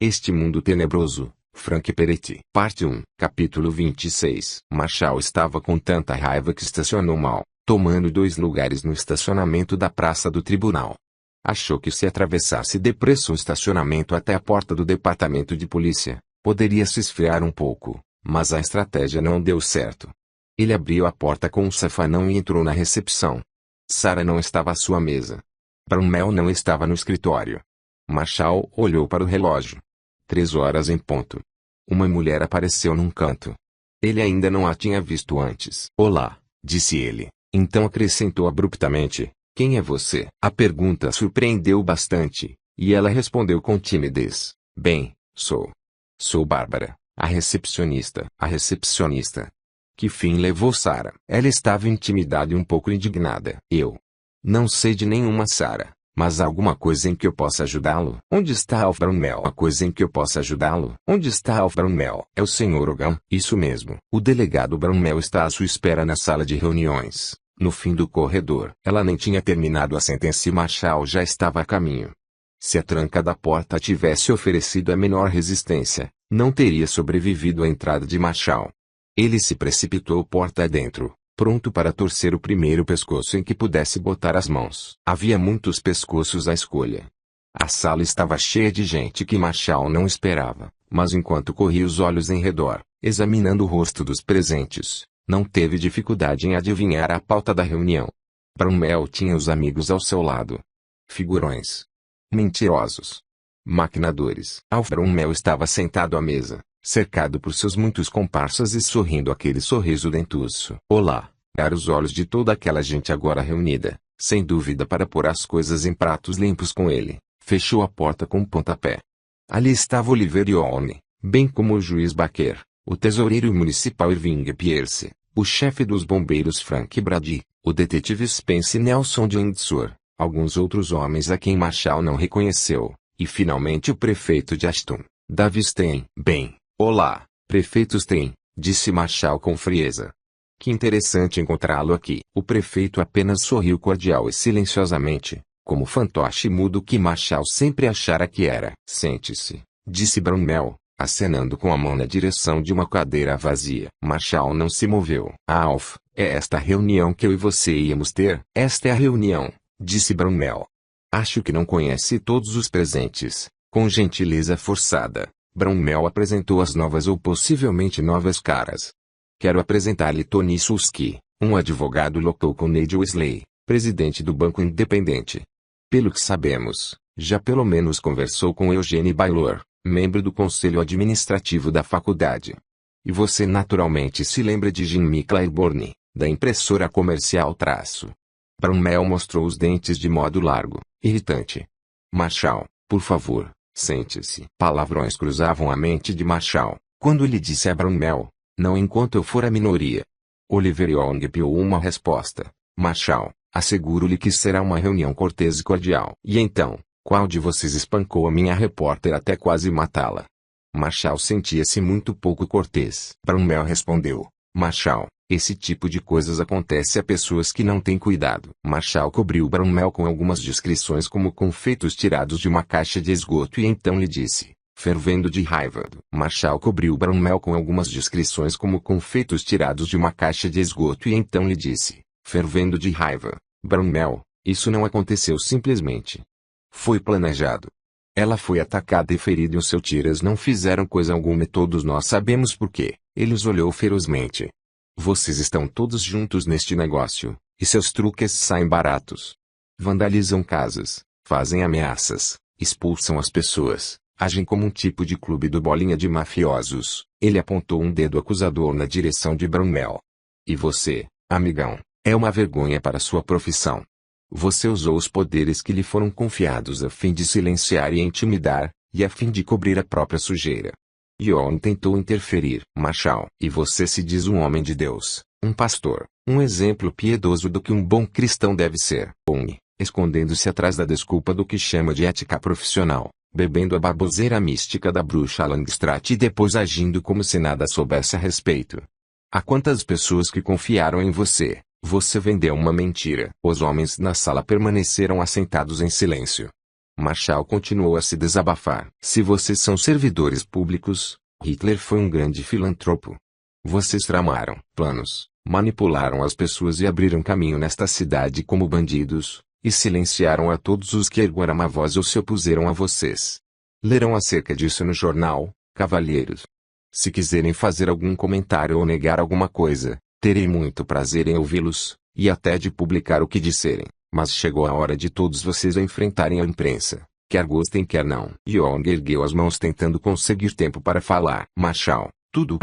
Este Mundo Tenebroso, Frank Peretti. Parte 1. Capítulo 26. Marshall estava com tanta raiva que estacionou mal, tomando 2 lugares no estacionamento da Praça do Tribunal. Achou que se atravessasse depressa o estacionamento até a porta do departamento de polícia, poderia se esfriar um pouco, mas a estratégia não deu certo. Ele abriu a porta com um safanão e entrou na recepção. Sarah não estava à sua mesa. Brumel não estava no escritório. Marshall olhou para o relógio. 3 horas em ponto. Uma mulher apareceu num canto. Ele ainda não a tinha visto antes. Olá, disse ele. Então acrescentou abruptamente, quem é você? A pergunta surpreendeu bastante, e ela respondeu com timidez. Bem, sou Bárbara, a recepcionista. A recepcionista. Que fim levou Sarah? Ela estava intimidada e um pouco indignada. Eu não sei de nenhuma Sarah. Mas há alguma coisa em que eu possa ajudá-lo? Onde está Alf Brumel? Uma coisa em que eu possa ajudá-lo? Onde está Alf Brumel? É o Sr. Hogan? Isso mesmo. O delegado Brumel está à sua espera na sala de reuniões, no fim do corredor. Ela nem tinha terminado a sentença e Marshall já estava a caminho. Se a tranca da porta tivesse oferecido a menor resistência, não teria sobrevivido à entrada de Marshall. Ele se precipitou porta adentro, pronto para torcer o primeiro pescoço em que pudesse botar as mãos. Havia muitos pescoços à escolha. A sala estava cheia de gente que Marshall não esperava, mas enquanto corria os olhos em redor, examinando o rosto dos presentes, não teve dificuldade em adivinhar a pauta da reunião. Brumel tinha os amigos ao seu lado. Figurões. Mentirosos. Maquinadores. Alf Brumel estava sentado à mesa, cercado por seus muitos comparsas e sorrindo aquele sorriso dentuço. Olá, era os olhos de toda aquela gente agora reunida, sem dúvida para pôr as coisas em pratos limpos com ele. Fechou a porta com um pontapé. Ali estava Oliver Yorn, bem como o juiz Baker, o tesoureiro municipal Irving Pierce, o chefe dos bombeiros Frank Brady, o detetive Spence Nelson de Windsor, alguns outros homens a quem Marshall não reconheceu, e finalmente o prefeito de Ashton, David Stein. Bem, olá, prefeito Stein, disse Marshall com frieza. Que interessante encontrá-lo aqui. O prefeito apenas sorriu cordial e silenciosamente, como o fantoche mudo que Marshall sempre achara que era. Sente-se, disse Brumel, acenando com a mão na direção de uma cadeira vazia. Marshall não se moveu. Alf, é esta reunião que eu e você íamos ter? Esta é a reunião, disse Brumel. Acho que não conhece todos os presentes. Com gentileza forçada, Brumel apresentou as novas ou possivelmente novas caras. Quero apresentar-lhe Tony Sulsky, um advogado local com Neil Wesley, presidente do Banco Independente. Pelo que sabemos, já pelo menos conversou com Eugene Baylor, membro do Conselho Administrativo da faculdade. E você naturalmente se lembra de Jimmy Claiborne, da impressora comercial traço. Brumel mostrou os dentes de modo largo, irritante. Marshall, por favor, sente-se. Palavrões cruzavam a mente de Marshall, quando ele disse a Brumel, não enquanto eu for a minoria. Oliver Young piou uma resposta. Marshall, asseguro-lhe que será uma reunião cortês e cordial. E então, qual de vocês espancou a minha repórter até quase matá-la? Marshall sentia-se muito pouco cortês. Brumel respondeu. Marshall, esse tipo de coisas acontece a pessoas que não têm cuidado. Marshall cobriu Brumel com algumas descrições como confeitos tirados de uma caixa de esgoto e então lhe disse, fervendo de raiva. Marshall cobriu Brumel com algumas descrições como confeitos tirados de uma caixa de esgoto e então lhe disse, fervendo de raiva, Brumel, isso não aconteceu simplesmente. Foi planejado. Ela foi atacada e ferida e os seus tiras não fizeram coisa alguma e todos nós sabemos por quê. Ele os olhou ferozmente. Vocês estão todos juntos neste negócio, e seus truques saem baratos. Vandalizam casas, fazem ameaças, expulsam as pessoas, agem como um tipo de clube do bolinha de mafiosos. Ele apontou um dedo acusador na direção de Brumel. E você, amigão, é uma vergonha para sua profissão. Você usou os poderes que lhe foram confiados a fim de silenciar e intimidar, e a fim de cobrir a própria sujeira. Yorn tentou interferir. Marshall, e você se diz um homem de Deus, um pastor, um exemplo piedoso do que um bom cristão deve ser. Escondendo-se atrás da desculpa do que chama de ética profissional, bebendo a baboseira mística da bruxa Langstrat e depois agindo como se nada soubesse a respeito. Há quantas pessoas que confiaram em você? Você vendeu uma mentira. Os homens na sala permaneceram assentados em silêncio. Marshall continuou a se desabafar. Se vocês são servidores públicos, Hitler foi um grande filantropo. Vocês tramaram planos, manipularam as pessoas e abriram caminho nesta cidade como bandidos, e silenciaram a todos os que ergueram uma voz ou se opuseram a vocês. Lerão acerca disso no jornal, cavalheiros. Se quiserem fazer algum comentário ou negar alguma coisa, terei muito prazer em ouvi-los, e até de publicar o que disserem, mas chegou a hora de todos vocês enfrentarem a imprensa, quer gostem quer não. Young ergueu as mãos tentando conseguir tempo para falar. Marshall, tudo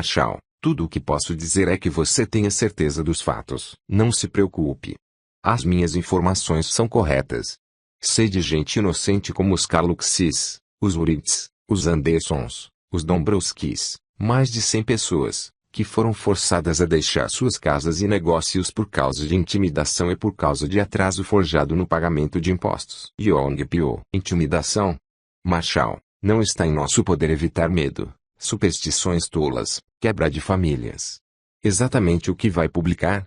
o que posso dizer é que você tenha certeza dos fatos. Não se preocupe. As minhas informações são corretas. Sei de gente inocente como os Kaluxis, os Uritz, os Andersons, os Dombrowskis, mais de 100 pessoas, que foram forçadas a deixar suas casas e negócios por causa de intimidação e por causa de atraso forjado no pagamento de impostos. Young piou. Intimidação? Marshall, não está em nosso poder evitar medo, superstições tolas, quebra de famílias. Exatamente o que vai publicar?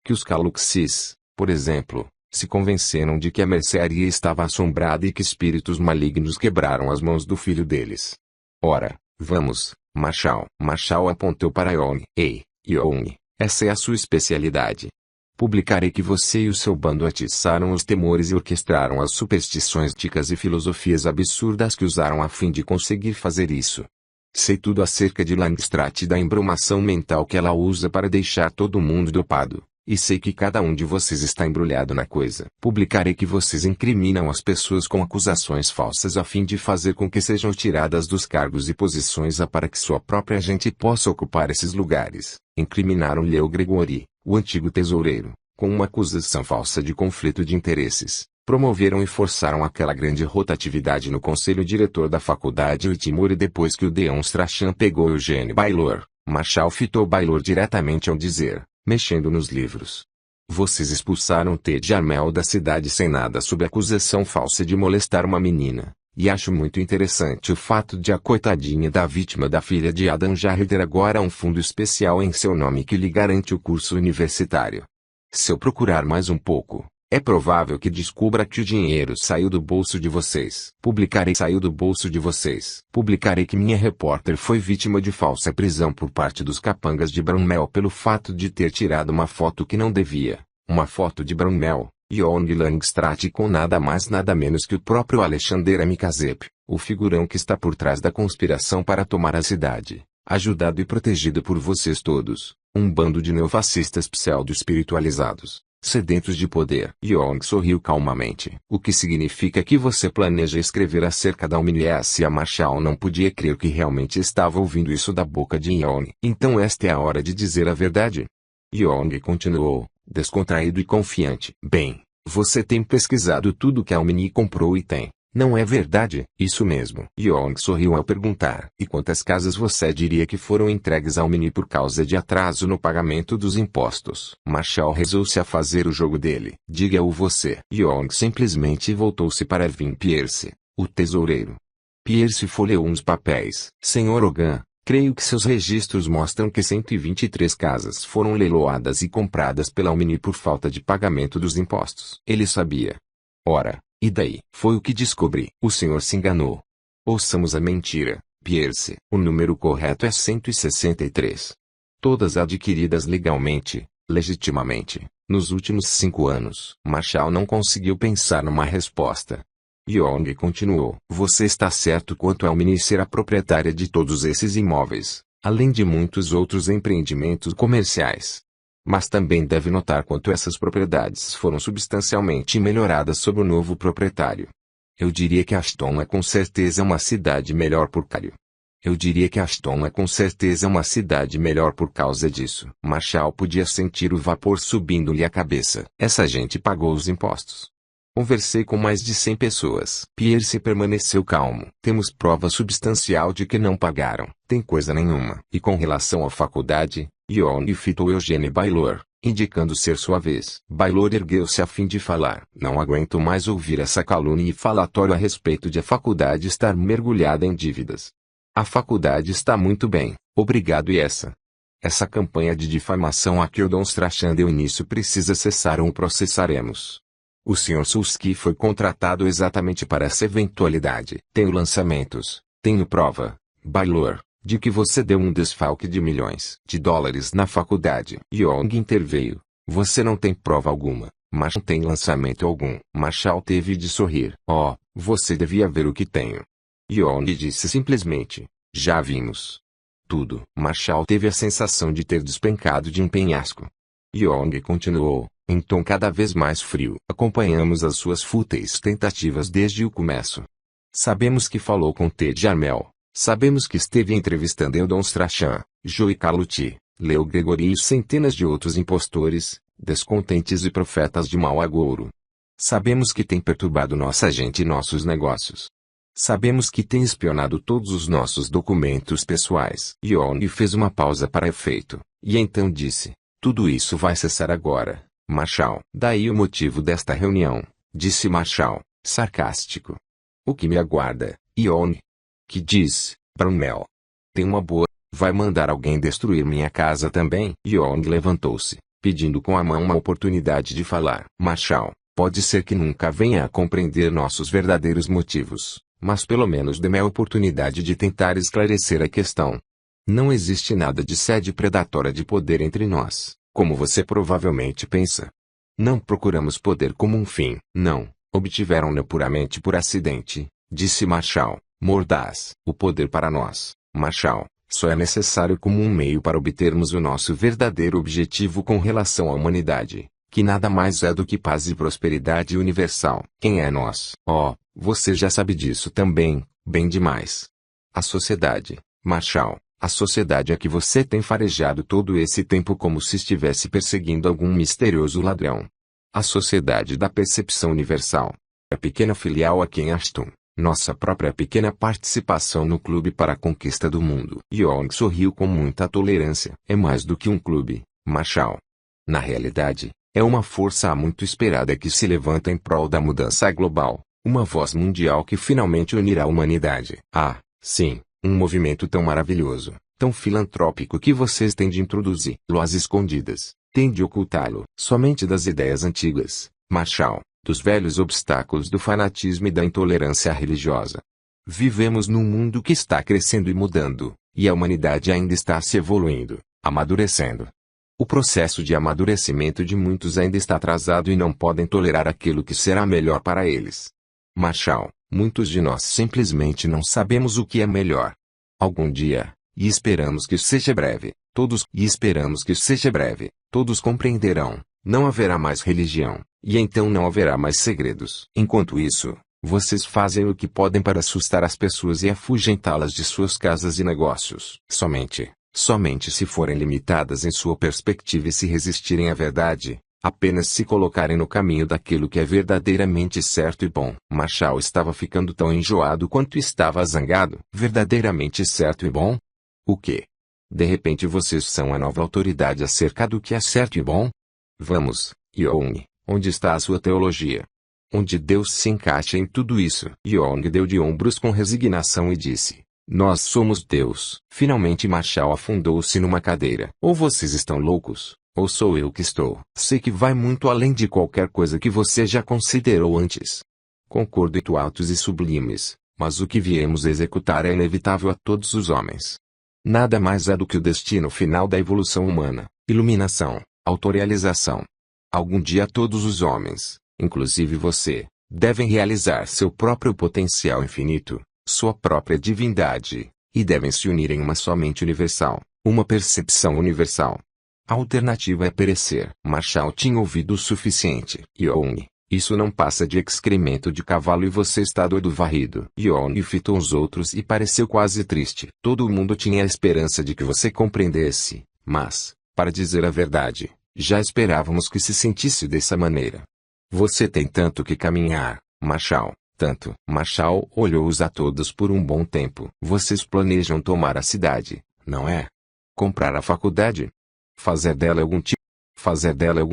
Que os Kaluxis, por exemplo, se convenceram de que a mercearia estava assombrada e que espíritos malignos quebraram as mãos do filho deles. Ora, vamos, Marshall. Marshall apontou para Young. Ei, Young, essa é a sua especialidade. Publicarei que você e o seu bando atiçaram os temores e orquestraram as superstições ticas e filosofias absurdas que usaram a fim de conseguir fazer isso. Sei tudo acerca de Langstratt e da embrumação mental que ela usa para deixar todo mundo dopado. E sei que cada um de vocês está embrulhado na coisa. Publicarei que vocês incriminam as pessoas com acusações falsas a fim de fazer com que sejam tiradas dos cargos e posições para que sua própria gente possa ocupar esses lugares. Incriminaram Leo Gregory, o antigo tesoureiro, com uma acusação falsa de conflito de interesses. Promoveram e forçaram aquela grande rotatividade no conselho diretor da faculdade Whitmore depois que o Deon Strachan pegou Eugene Baylor. Marshall fitou Baylor diretamente ao dizer, mexendo nos livros. Vocês expulsaram Ted Armel da cidade sem nada sob acusação falsa de molestar uma menina, e acho muito interessante o fato de a coitadinha da vítima da filha de Adam Jarrett ter agora um fundo especial em seu nome que lhe garante o curso universitário. Se eu procurar mais um pouco, é provável que descubra que o dinheiro saiu do bolso de vocês. Publicarei saiu do bolso de vocês. Publicarei que minha repórter foi vítima de falsa prisão por parte dos capangas de Brownmel pelo fato de ter tirado uma foto que não devia. Uma foto de Brownmel, Young Langstratt com nada mais nada menos que o próprio Alexander Mikazep, o figurão que está por trás da conspiração para tomar a cidade, ajudado e protegido por vocês todos, um bando de neofascistas pseudo-espiritualizados. Sedentos de poder. Young sorriu calmamente. O que significa que você planeja escrever acerca da ONS? A Marshall não podia crer que realmente estava ouvindo isso da boca de Young. Então esta é a hora de dizer a verdade? Young continuou, descontraído e confiante. Bem, você tem pesquisado tudo que a ONI comprou e tem. Não é verdade? Isso mesmo. Young sorriu ao perguntar. E quantas casas você diria que foram entregues ao ONI por causa de atraso no pagamento dos impostos? Marshall rezou-se a fazer o jogo dele. Diga-o você. Young simplesmente voltou-se para Vin Pierce, o tesoureiro. Pierce folheou uns papéis. Senhor Hogan, creio que seus registros mostram que 123 casas foram leiloadas e compradas pela ONI por falta de pagamento dos impostos. Ele sabia. Ora, e daí? Foi o que descobri. O senhor se enganou. Ouçamos a mentira, Pierce. O número correto é 163. Todas adquiridas legalmente, legitimamente, nos últimos 5 anos. Marshall não conseguiu pensar numa resposta. Young continuou. Você está certo quanto a ONI ser a proprietária de todos esses imóveis, além de muitos outros empreendimentos comerciais. Mas também deve notar quanto essas propriedades foram substancialmente melhoradas sob o novo proprietário. Eu diria que Ashton é com certeza uma cidade melhor por causa. Eu diria que Ashton é com certeza uma cidade melhor por causa disso. Marshall podia sentir o vapor subindo-lhe a cabeça. Essa gente pagou os impostos. Conversei com mais de 100 pessoas. Pierce permaneceu calmo. Temos prova substancial de que não pagaram. Tem coisa nenhuma. E com relação à faculdade, Young fitou Eugene Baylor, indicando ser sua vez. Baylor ergueu-se a fim de falar. Não aguento mais ouvir essa calúnia e falatório a respeito de a faculdade estar mergulhada em dívidas. A faculdade está muito bem, obrigado e essa campanha de difamação a que o Don Strachan deu início precisa cessar ou o processaremos. O Sr. Sulski foi contratado exatamente para essa eventualidade. Tenho lançamentos, tenho prova, Baylor, de que você deu um desfalque de milhões de dólares na faculdade. Young interveio. Você não tem prova alguma, mas não tem lançamento algum. Marshall teve de sorrir. Oh, você devia ver o que tenho. Young disse simplesmente. Já vimos. Tudo. Marshall teve a sensação de ter despencado de um penhasco. Young continuou, em tom cada vez mais frio. Acompanhamos as suas fúteis tentativas desde o começo. Sabemos que falou com Ted Jarmel. Sabemos que esteve entrevistando Eldon Strachan, Joe Carlucci, Leo Gregory e centenas de outros impostores, descontentes e profetas de mau agouro. Sabemos que tem perturbado nossa gente e nossos negócios. Sabemos que tem espionado todos os nossos documentos pessoais. Young fez uma pausa para efeito, e então disse, tudo isso vai cessar agora, Marshall. Daí o motivo desta reunião, disse Marshall, sarcástico. O que me aguarda, Young? Que diz, Brownell? Tem uma boa, vai mandar alguém destruir minha casa também? Young levantou-se, pedindo com a mão uma oportunidade de falar. Marshall, pode ser que nunca venha a compreender nossos verdadeiros motivos, mas pelo menos dê-me a oportunidade de tentar esclarecer a questão. Não existe nada de sede predatória de poder entre nós, como você provavelmente pensa. Não procuramos poder como um fim. Não, obtiveram-no puramente por acidente, disse Marshall, mordaz. O poder para nós, Marshall, só é necessário como um meio para obtermos o nosso verdadeiro objetivo com relação à humanidade, que nada mais é do que paz e prosperidade universal. Quem é nós? Oh, você já sabe disso também, bem demais. A sociedade, Marshall. A sociedade a que você tem farejado todo esse tempo como se estivesse perseguindo algum misterioso ladrão. A sociedade da percepção universal. A pequena filial aqui em Ashton. Nossa própria pequena participação no clube para a conquista do mundo. Young sorriu com muita tolerância. É mais do que um clube, Marshall. Na realidade, é uma força há muito esperada que se levanta em prol da mudança global. Uma voz mundial que finalmente unirá a humanidade. Ah, sim. Um movimento tão maravilhoso, tão filantrópico que vocês têm de introduzi-lo às escondidas, têm de ocultá-lo somente das ideias antigas, Marshall, dos velhos obstáculos do fanatismo e da intolerância religiosa. Vivemos num mundo que está crescendo e mudando, e a humanidade ainda está se evoluindo, amadurecendo. O processo de amadurecimento de muitos ainda está atrasado e não podem tolerar aquilo que será melhor para eles. Marshall, muitos de nós simplesmente não sabemos o que é melhor. Algum dia, e esperamos que seja breve, todos compreenderão, não haverá mais religião, e então não haverá mais segredos. Enquanto isso, vocês fazem o que podem para assustar as pessoas e afugentá-las de suas casas e negócios. Somente se forem limitadas em sua perspectiva e se resistirem à verdade. Apenas se colocarem no caminho daquilo que é verdadeiramente certo e bom. Marshall estava ficando tão enjoado quanto estava zangado. Verdadeiramente certo e bom? O quê? De repente vocês são a nova autoridade acerca do que é certo e bom? Vamos, Young, onde está a sua teologia? Onde Deus se encaixa em tudo isso? Young deu de ombros com resignação e disse, nós somos Deus. Finalmente Marshall afundou-se numa cadeira. Ou vocês estão loucos? Ou sou eu que estou? Sei que vai muito além de qualquer coisa que você já considerou antes. Concordo em altos e sublimes, mas o que viemos executar é inevitável a todos os homens. Nada mais é do que o destino final da evolução humana, iluminação, autorrealização. Algum dia todos os homens, inclusive você, devem realizar seu próprio potencial infinito, sua própria divindade, e devem se unir em uma só mente universal, uma percepção universal. A alternativa é perecer. Marshall tinha ouvido o suficiente. Young, isso não passa de excremento de cavalo e você está doido varrido. Young fitou os outros e pareceu quase triste. Todo mundo tinha a esperança de que você compreendesse, mas, para dizer a verdade, já esperávamos que se sentisse dessa maneira. Você tem tanto que caminhar, Marshall, tanto. Marshall olhou-os a todos por um bom tempo. Vocês planejam tomar a cidade, não é? Comprar a faculdade? Fazer dela algum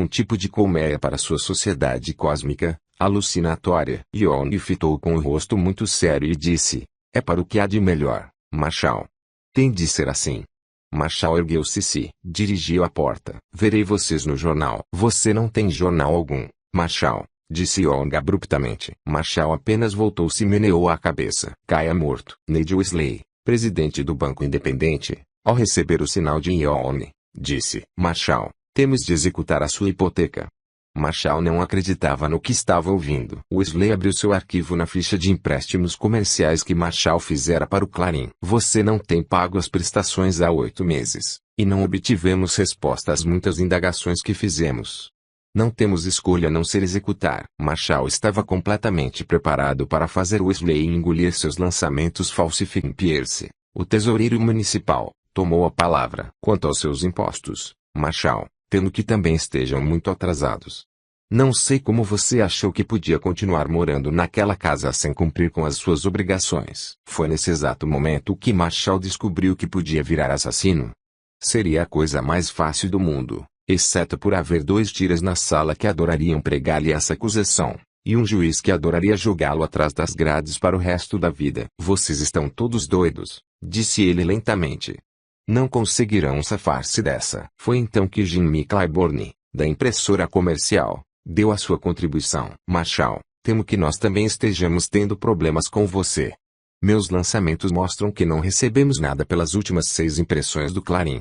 tipo de colmeia para sua sociedade cósmica, alucinatória. Young fitou com o rosto muito sério e disse, é para o que há de melhor, Marshall. Tem de ser assim. Marshall ergueu-se e se dirigiu à porta. Verei vocês no jornal. Você não tem jornal algum, Marshall. disse Young abruptamente. Marshall apenas voltou-se e meneou a cabeça. Caia morto. Ned Wesley, presidente do Banco Independente, ao receber o sinal de Young, disse: Marshall, temos de executar a sua hipoteca. Marshall não acreditava no que estava ouvindo. Wesley abriu seu arquivo na ficha de empréstimos comerciais que Marshall fizera para o Clarim. Você não tem pago as prestações há 8 meses, e não obtivemos resposta às muitas indagações que fizemos. Não temos escolha a não ser executar. Marshall estava completamente preparado para fazer Wesley engolir seus lançamentos falsificando. Pierce, o tesoureiro municipal, tomou a palavra. Quanto aos seus impostos, Marshall, temo que também estejam muito atrasados. Não sei como você achou que podia continuar morando naquela casa sem cumprir com as suas obrigações. Foi nesse exato momento que Marshall descobriu que podia virar assassino. Seria a coisa mais fácil do mundo, exceto por haver 2 tiras na sala que adorariam pregar-lhe essa acusação, e um juiz que adoraria jogá-lo atrás das grades para o resto da vida. Vocês estão todos doidos, disse ele lentamente. Não conseguirão safar-se dessa. Foi então que Jimmy Claiborne, da impressora comercial, deu a sua contribuição. Marshall, temo que nós também estejamos tendo problemas com você. Meus lançamentos mostram que não recebemos nada pelas últimas 6 impressões do Clarim.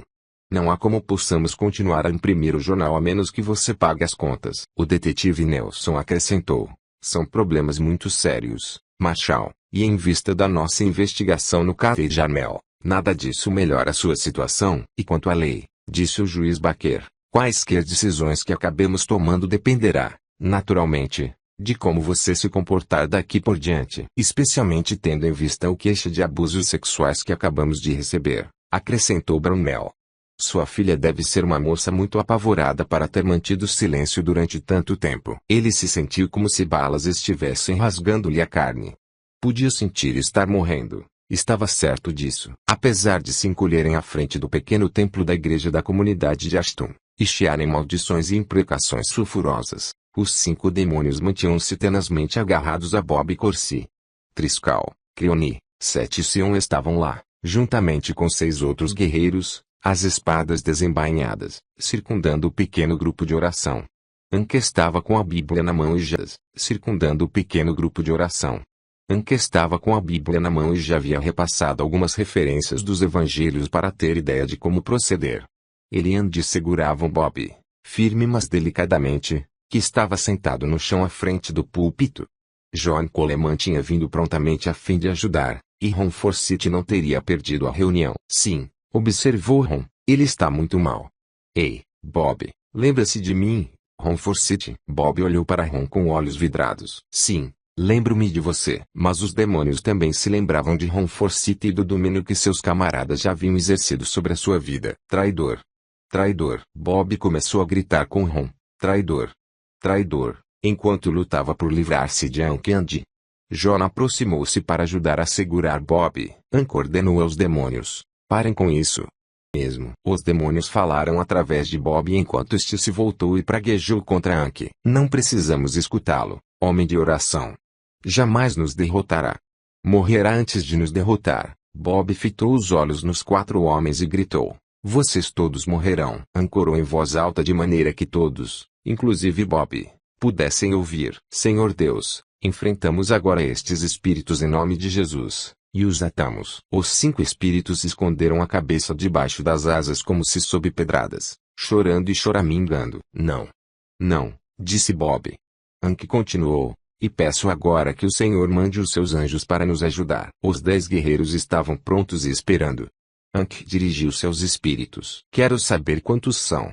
Não há como possamos continuar a imprimir o jornal a menos que você pague as contas. O detetive Nelson acrescentou: são problemas muito sérios, Marshall, e em vista da nossa investigação no Café Jarmel, nada disso melhora a sua situação. E quanto à lei, disse o juiz Baker, quaisquer decisões que acabemos tomando dependerá, naturalmente, de como você se comportar daqui por diante. Especialmente tendo em vista o queixa de abusos sexuais que acabamos de receber, acrescentou Brownell. Sua filha deve ser uma moça muito apavorada para ter mantido silêncio durante tanto tempo. Ele se sentiu como se balas estivessem rasgando-lhe a carne. Podia sentir estar morrendo. Estava certo disso. Apesar de se encolherem à frente do pequeno templo da igreja da comunidade de Ashton, e chiarem maldições e imprecações sulfurosas, os 5 demônios mantinham-se tenazmente agarrados a Bob Corsi. Triscal, Creone, Seth e Sion estavam lá, juntamente com 6 outros guerreiros, as espadas desembainhadas, circundando o pequeno grupo de oração. Anke estava com a Bíblia na mão e já, circundando o pequeno grupo de oração. Anke estava com a Bíblia na mão e já havia repassado algumas referências dos evangelhos para ter ideia de como proceder. Ele e Andy seguravam Bob, firme mas delicadamente, que estava sentado no chão à frente do púlpito. John Coleman tinha vindo prontamente a fim de ajudar, e Ron Forsyth não teria perdido a reunião. Sim, observou Ron, ele está muito mal. Ei, Bob, lembra-se de mim, Ron Forsyth? Bob olhou para Ron com olhos vidrados. Sim, lembro-me de você. Mas os demônios também se lembravam de Ron Forsyth e do domínio que seus camaradas já haviam exercido sobre a sua vida. Traidor. Traidor. Bob começou a gritar com Ron. Traidor. Traidor, enquanto lutava por livrar-se de Anke e Andy. John aproximou-se para ajudar a segurar Bob. Anke ordenou aos demônios: parem com isso. Mesmo. Os demônios falaram através de Bob enquanto este se voltou e praguejou contra Anke. Não precisamos escutá-lo, homem de oração. Jamais nos derrotará. Morrerá antes de nos derrotar. Bob fitou os olhos nos 4 homens e gritou: vocês todos morrerão. Ancorou em voz alta de maneira que todos, inclusive Bob, pudessem ouvir. Senhor Deus, enfrentamos agora estes espíritos em nome de Jesus, e os atamos. Os 5 espíritos esconderam a cabeça debaixo das asas como se sob pedradas, chorando e choramingando. Não. Não, disse Bob. Anke continuou: e peço agora que o Senhor mande os seus anjos para nos ajudar. Os 10 guerreiros estavam prontos e esperando. Anke dirigiu-se aos espíritos. Quero saber quantos são.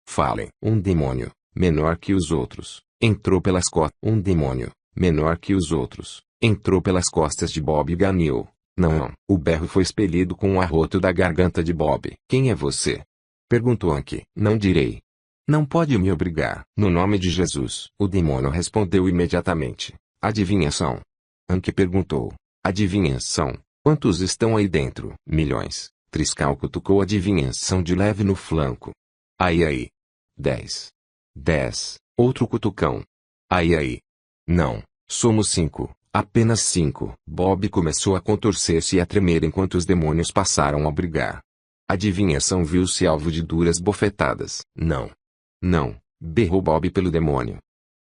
Falem. Um demônio, menor que os outros, entrou pelas costas. Um demônio, menor que os outros, entrou pelas costas de Bob e ganhou. Não. O berro foi expelido com um arroto da garganta de Bob. Quem é você? Perguntou Anke. Não direi. Não pode me obrigar. No nome de Jesus. O demônio respondeu imediatamente. Adivinhação. Anke perguntou. Adivinhação. Quantos estão aí dentro? Milhões. Triscal cutucou a adivinhação de leve no flanco. Aí. 10. 10. Outro cutucão. Aí. Não, somos 5, apenas 5. Bob começou a contorcer-se e a tremer enquanto os demônios passaram a brigar. A adivinhação viu-se alvo de duras bofetadas. Não. Não, berrou Bob pelo demônio.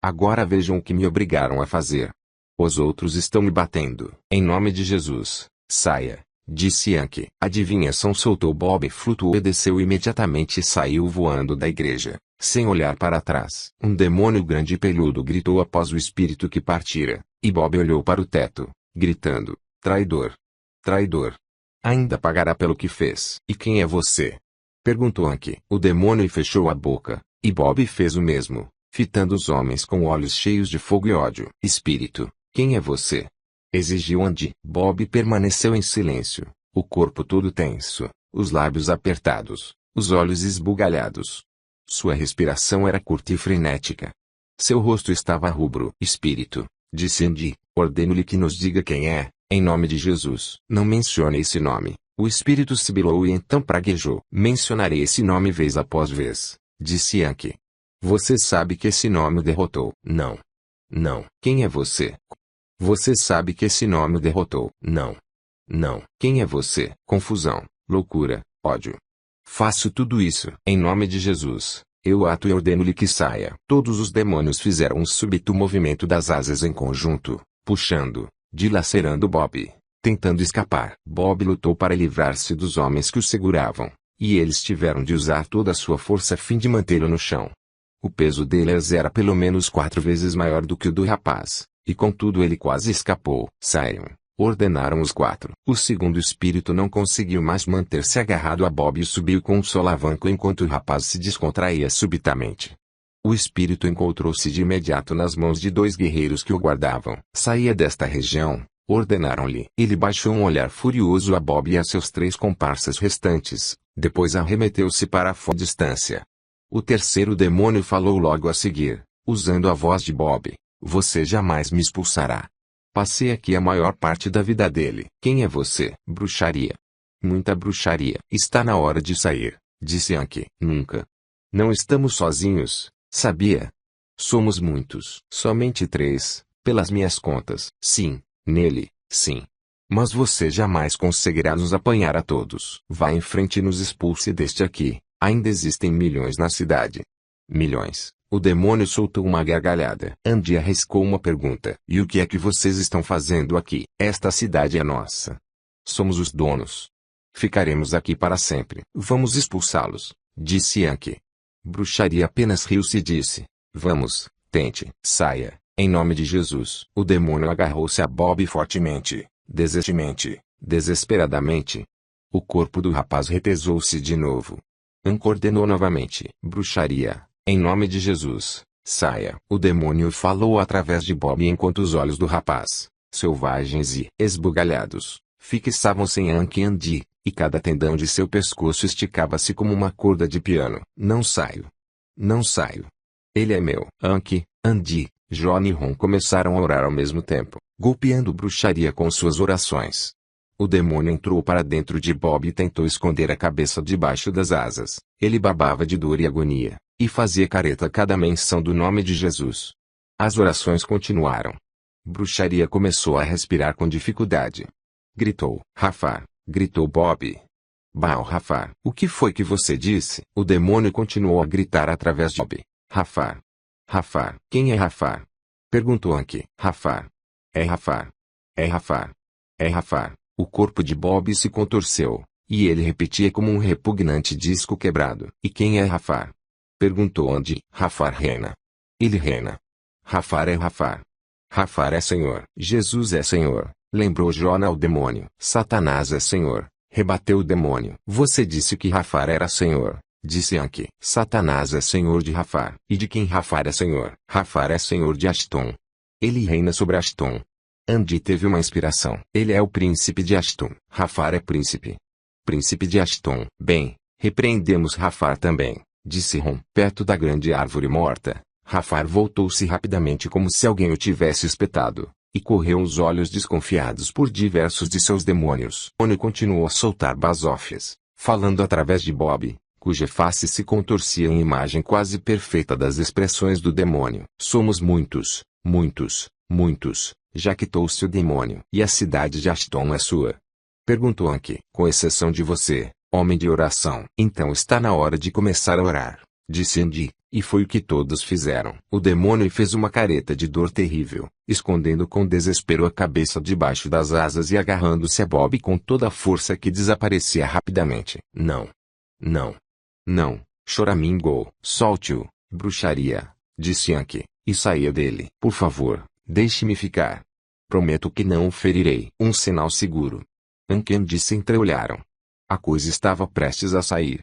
Agora vejam o que me obrigaram a fazer. Os outros estão me batendo. Em nome de Jesus, saia, disse Yankee. A adivinhação soltou Bob, flutuou e desceu imediatamente e saiu voando da igreja, sem olhar para trás. Um demônio grande e peludo gritou após o espírito que partira, e Bob olhou para o teto, gritando: traidor! Traidor! Ainda pagará pelo que fez. E quem é você? Perguntou Yankee. O demônio fechou a boca, e Bob fez o mesmo, fitando os homens com olhos cheios de fogo e ódio. Espírito, quem é você? Exigiu Andy. Bob permaneceu em silêncio, o corpo todo tenso, os lábios apertados, os olhos esbugalhados. Sua respiração era curta e frenética. Seu rosto estava rubro. Espírito, disse Andy, ordeno-lhe que nos diga quem é, em nome de Jesus. Não mencione esse nome. O espírito sibilou e então praguejou. Mencionarei esse nome vez após vez, disse Yankee. Você sabe que esse nome o derrotou. Não. Não. Quem é você? Você sabe que esse nome o derrotou. Não. Não. Quem é você? Confusão, loucura, ódio. Faço tudo isso em nome de Jesus. Eu ato e ordeno-lhe que saia. Todos os demônios fizeram um súbito movimento das asas em conjunto, puxando, dilacerando Bob, tentando escapar. Bob lutou para livrar-se dos homens que o seguravam, e eles tiveram de usar toda a sua força a fim de mantê-lo no chão. O peso deles era pelo menos 4 vezes maior do que o do rapaz, e contudo ele quase escapou. Saiam, ordenaram os 4. O segundo espírito não conseguiu mais manter-se agarrado a Bob e subiu com um solavanco enquanto o rapaz se descontraía subitamente. O espírito encontrou-se de imediato nas mãos de 2 guerreiros que o guardavam. Saía desta região, ordenaram-lhe. Ele baixou um olhar furioso a Bob e a seus 3 comparsas restantes, depois arremeteu-se para a distância. O terceiro demônio falou logo a seguir, usando a voz de Bob: você jamais me expulsará. Passei aqui a maior parte da vida dele. Quem é você? Bruxaria. Muita bruxaria. Está na hora de sair, disse Yankee. Nunca. Não estamos sozinhos, sabia? Somos muitos. Somente 3, pelas minhas contas. Sim, nele, sim. Mas você jamais conseguirá nos apanhar a todos. Vá em frente e nos expulse deste aqui. Ainda existem milhões na cidade. Milhões. O demônio soltou uma gargalhada. Andy arriscou uma pergunta. E o que é que vocês estão fazendo aqui? Esta cidade é nossa. Somos os donos. Ficaremos aqui para sempre. Vamos expulsá-los, disse Yankee. Bruxaria apenas riu-se e disse: vamos, tente. Saia, em nome de Jesus. O demônio agarrou-se a Bob fortemente, desesperadamente. O corpo do rapaz retesou-se de novo. Andy ordenou novamente: bruxaria, em nome de Jesus, saia. O demônio falou através de Bob enquanto os olhos do rapaz, selvagens e esbugalhados, fixavam sem Yankee e Andy, e cada tendão de seu pescoço esticava-se como uma corda de piano. Não saio. Não saio. Ele é meu. Yankee, Andy, John e Ron começaram a orar ao mesmo tempo, golpeando bruxaria com suas orações. O demônio entrou para dentro de Bob e tentou esconder a cabeça debaixo das asas. Ele babava de dor e agonia, e fazia careta a cada menção do nome de Jesus. As orações continuaram. Bruxaria começou a respirar com dificuldade. Gritou: Rafar! Gritou Bob. Baal Rafar! O que foi que você disse? O demônio continuou a gritar através de Bob. Rafar! Rafar! Quem é Rafar? Perguntou Yankee. Rafar! É Rafar! É Rafar! É Rafar! O corpo de Bob se contorceu, e ele repetia como um repugnante disco quebrado. E quem é Rafar? Perguntou Andy. Rafar reina. Ele reina. Rafar é Rafar. Rafar é Senhor. Jesus é Senhor, lembrou John ao demônio. Satanás é Senhor, rebateu o demônio. Você disse que Rafar era Senhor, disse Yankee. Satanás é Senhor de Rafar. E de quem Rafar é Senhor? Rafar é Senhor de Ashton. Ele reina sobre Ashton. Andy teve uma inspiração. Ele é o príncipe de Ashton. Rafar é príncipe. Príncipe de Ashton. Bem, repreendemos Rafar também, disse Ron. Perto da grande árvore morta, Rafar voltou-se rapidamente como se alguém o tivesse espetado, e correu os olhos desconfiados por diversos de seus demônios. Oni continuou a soltar basófias, falando através de Bob, cuja face se contorcia em imagem quase perfeita das expressões do demônio. Somos muitos, muitos, muitos, jactou-se o demônio. E a cidade de Ashton é sua? Perguntou Yankee. Com exceção de você, homem de oração. Então está na hora de começar a orar, disse Andy, E foi o que todos fizeram. O demônio fez uma careta de dor terrível, escondendo com desespero a cabeça debaixo das asas e agarrando-se a Bob com toda a força que desaparecia rapidamente. Não. Não. Não, choramingou. Solte-o, bruxaria, disse Yankee, e saia dele. Por favor, deixe-me ficar. Prometo que não o ferirei. Um sinal seguro. Yankee e Andy se entreolharam. A coisa estava prestes a sair.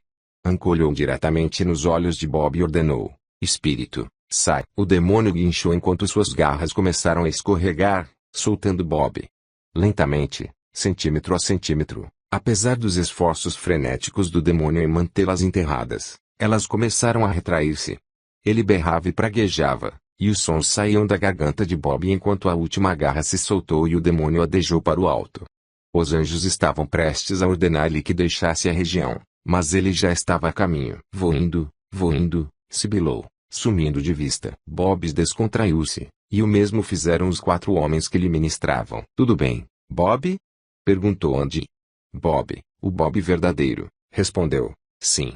Yankee olhou diretamente nos olhos de Bob e ordenou: espírito, sai. O demônio guinchou enquanto suas garras começaram a escorregar, soltando Bob. Lentamente, centímetro a centímetro, apesar dos esforços frenéticos do demônio em mantê-las enterradas, elas começaram a retrair-se. Ele berrava e praguejava, e os sons saíam da garganta de Bob enquanto a última garra se soltou e o demônio adejou para o alto. Os anjos estavam prestes a ordenar-lhe que deixasse a região, mas ele já estava a caminho. Vou indo, sibilou, sumindo de vista. Bob descontraiu-se, e o mesmo fizeram os 4 homens que lhe ministravam. Tudo bem, Bob? Perguntou Andy. Bob, o Bob verdadeiro, respondeu. Sim.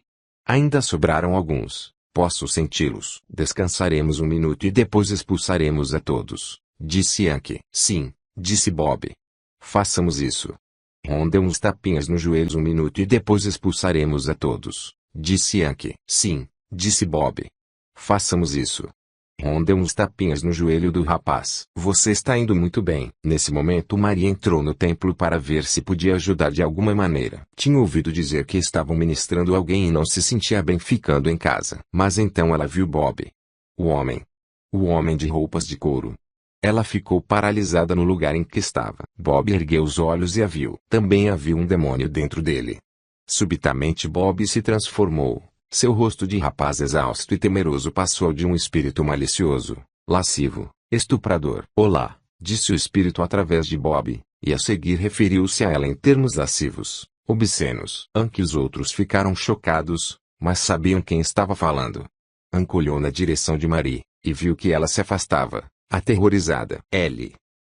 Ainda sobraram alguns, posso senti-los. Descansaremos um minuto e depois expulsaremos a todos, disse Yankee. Sim, disse Bob. Façamos isso. Ron deu uns tapinhas nos joelhos um minuto e depois expulsaremos a todos, disse Yankee. Sim, disse Bob. Façamos isso. Ron deu uns tapinhas no joelho do rapaz. Você está indo muito bem. Nesse momento Maria entrou no templo para ver se podia ajudar de alguma maneira. Tinha ouvido dizer que estavam ministrando alguém e não se sentia bem ficando em casa. Mas então ela viu Bob. O homem de roupas de couro. Ela ficou paralisada no lugar em que estava. Bob ergueu os olhos e a viu. Também havia um demônio dentro dele. Subitamente Bob se transformou. Seu rosto de rapaz exausto e temeroso passou de um espírito malicioso, lascivo, estuprador. Olá, disse o espírito através de Bob, e a seguir referiu-se a ela em termos lascivos, obscenos. Anke e os outros ficaram chocados, mas sabiam quem estava falando. Anke olhou na direção de Marie, e viu que ela se afastava, aterrorizada.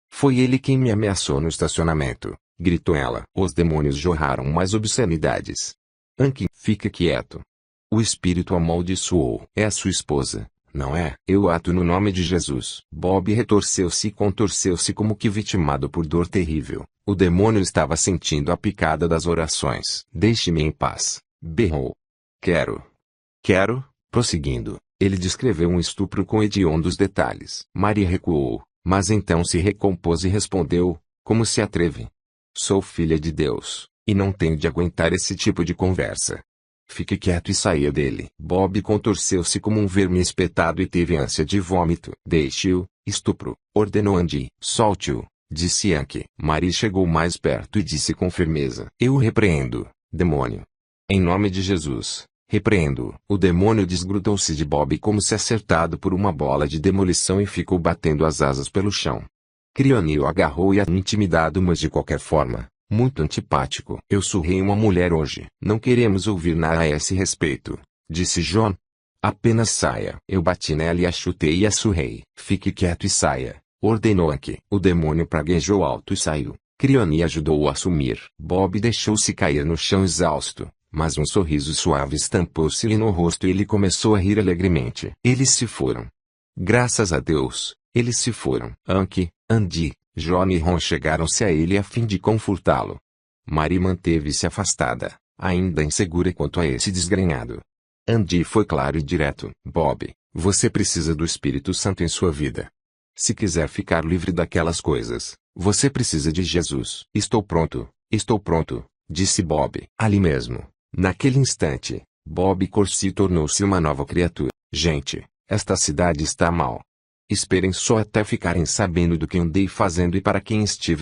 Foi ele quem me ameaçou no estacionamento, gritou ela. Os demônios jorraram mais obscenidades. Anke, fica quieto. O espírito amaldiçoou. É a sua esposa, não é? Eu ato no nome de Jesus. Bob retorceu-se e contorceu-se como que vitimado por dor terrível. O demônio estava sentindo a picada das orações. Deixe-me em paz, berrou. Quero, prosseguindo, ele descreveu um estupro com hediondos detalhes. Maria recuou, mas então se recompôs e respondeu, como se atreve? Sou filha de Deus, e não tenho de aguentar esse tipo de conversa. Fique quieto e saia dele. Bob contorceu-se como um verme espetado e teve ânsia de vômito. Deixe-o, estupro, ordenou Andy. Solte-o, disse Yankee. Marie chegou mais perto e disse com firmeza. Eu o repreendo, demônio. Em nome de Jesus, repreendo-o. O demônio desgrudou-se de Bob como se acertado por uma bola de demolição e ficou batendo as asas pelo chão. Crione o agarrou e intimidado, mas de qualquer forma, muito antipático. Eu surrei uma mulher hoje. Não queremos ouvir nada a esse respeito, disse John. Apenas saia. Eu bati nela e a chutei e a surrei. Fique quieto e saia, ordenou Anke. O demônio praguejou alto e saiu. Crione ajudou-o a sumir. Bob deixou-se cair no chão exausto, mas um sorriso suave estampou-se-lhe no rosto e ele começou a rir alegremente. Eles se foram. Graças a Deus, eles se foram. Anke, Andy, John e Ron chegaram-se a ele a fim de confortá-lo. Marie manteve-se afastada, ainda insegura quanto a esse desgrenhado. Andy foi claro e direto. Bob, você precisa do Espírito Santo em sua vida. Se quiser ficar livre daquelas coisas, você precisa de Jesus. Estou pronto, disse Bob. Ali mesmo, naquele instante, Bob Corsi tornou-se uma nova criatura. Gente, esta cidade está mal. Esperem só até ficarem sabendo do que andei fazendo e para quem estive